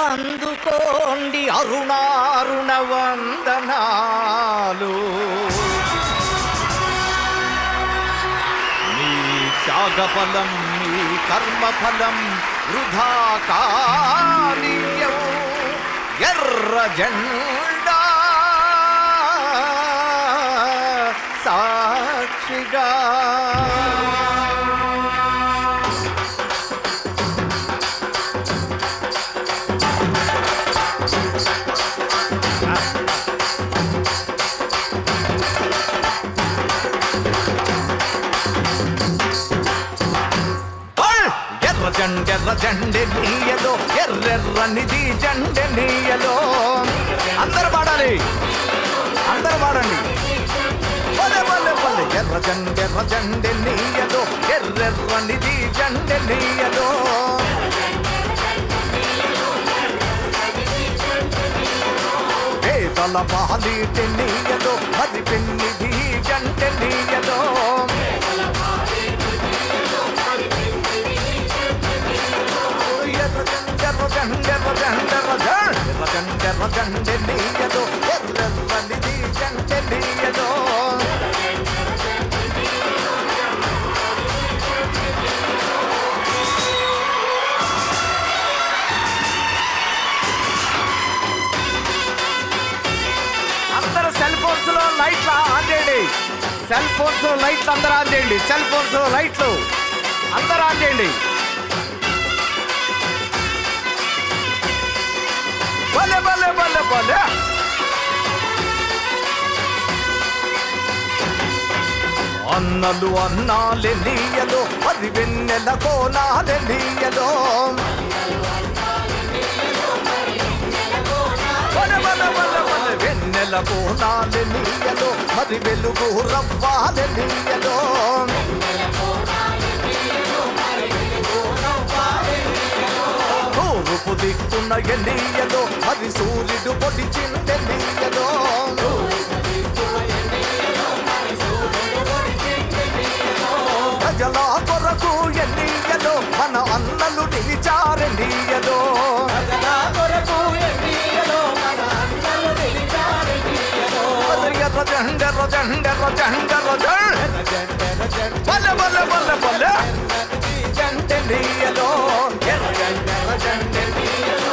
అందుకోండి అరుణారుణ వందనాలు. నీ త్యాగఫలం నీ కర్మఫలం వృధా కానీయం. ఎర్ర జెండా సాక్షిగా ఎర్ర జెండె నీయలో ఎర్రెర్రనిది జెండె నీయలో. అందరు పాడాలి, అందరు పాడండి. పల్లె పల్లె పల్లె ఎర్ర జెండె నీయలో ఎర్రెర్రనిది జెండె నీయలో. పేదల పాలిట నీయలో మరి పెన్నిది జెండె నీయలో. జెండె నీయలో ఎర్రెర్రనిది జెండె నీయలో. అందరూ సెల్ ఫోన్స్ లో లైట్లు ఆన్ చేయండి. సెల్ ఫోన్స్ లో లైట్లు అందరూ ఆన్ చేయండి. సెల్ ఫోన్స్ లో లైట్లు అందరూ ఆన్ చేయండి. భలే భలే భలే భలే. అన్నలు అన్నాలే నీయలో మరి వెన్నెల కోనాలే నీయలో. వెన్నెల కోనాలే నీయలో మరి వెలుగు రవ్వాలే నీయలో. తూర్పు దిక్కున ఎన్నీయలో మరి సూర్యుడు పొడిచిందె నీయలో. ప్రజల కొరకు ఎన్నీయలో మన అన్నలు నిలిచారె నీయలో. బల్ల బల్ల బల్ల బల్ల జెండె నీయలో జెండె నీయలో.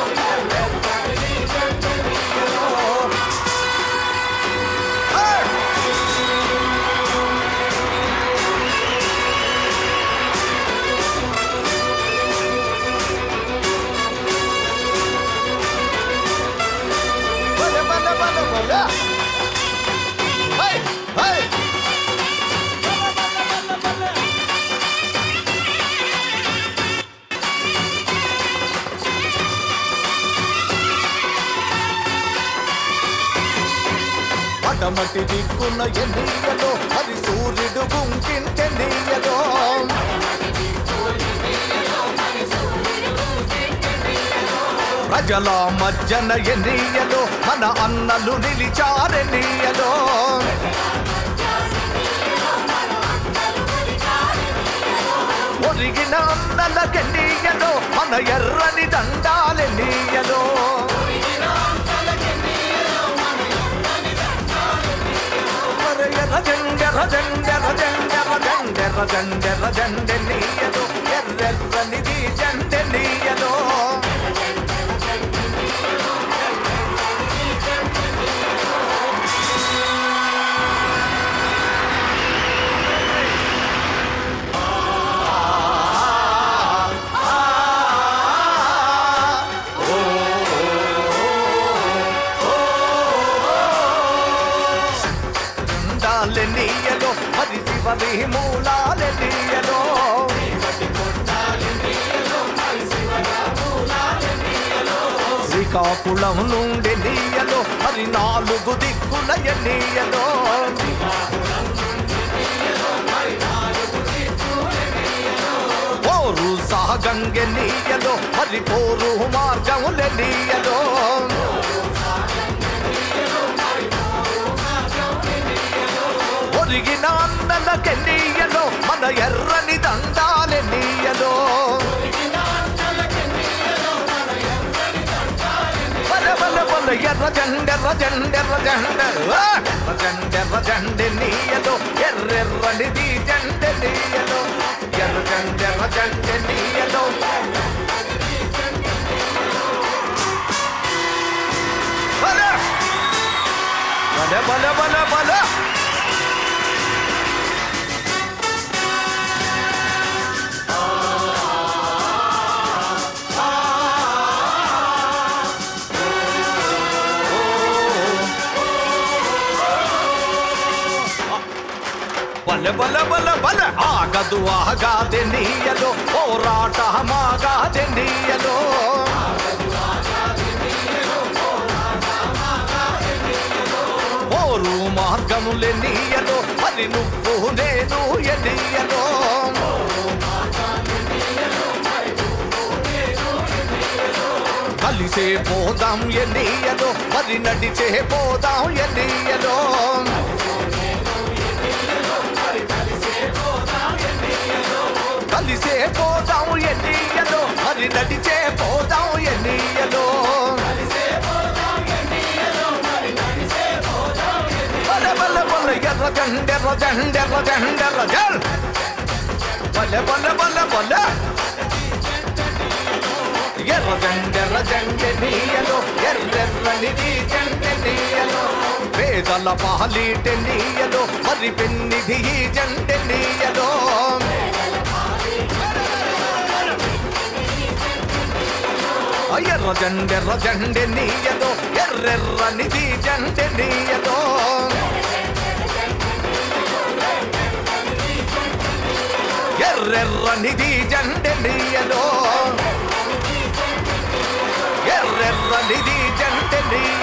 పడమటి దిక్కున ఎన్నీయలో మరి సూర్యుడు గుంకించె నీయలో. ప్రజల మధ్యన ఎన్నీయలో మన అన్నలు నిలిచారె నీయలో. ఒరిగిన అన్నలకెన్నీయలో మన ఎర్రని దండాలె నీయలో. జెండె నీయలో ఎర్రెర్రనిది జెండె నీయలో. నీయలో మరి శివరి మూలాలే నీయలో. శ్రీకాకుళం నుండి నీయలో మరి 4 దిక్కుల నీయలో. పోరు సాగంగె నీయలో మరి పోరు మార్గములే నీయలో. ఒరిగిన అన్నలకెన్నీయలో మన ఎర్రని దండాలె నీయలో. జెండె నీయలో ఎర్రెర్రనిది జెండె నీయలో ఎర్ర జెండె నీయలో బల బల బల బల బల బల బల బల ఆగదు ఆగాదె నీయలో పోరాటమాగాదె నీయలో పోరు మార్గములే నీయలో మరి నువ్వు నేను ఎనీయలో కలిసే పోదాం ఎనీయలో మరి నడిచే పోదాం ఎనీయలో కలిసే పోదాం ఎనీయలో మరి నడిచే పోదాం ఎనీయలో బల బల బల ఎర్ర జెండెర్ర జెండెర్ర జెండెర్ర జల్ బల బల బల బల ఎర్ర జెండెర్ర జెండె నీయలో ఎర్రెర్రనిది జెండె నీయలో పేదల పాలీటె నీయలో మరి పెన్నిధి జెండె నీయలో ఎర్ర జెండె నీయలో ఎర్రెర్రనిది జెండె నీయలో ఎర్రెర్రనిది జెండె నీయలో ఎర్రెర్రనిది జెండె నీయలో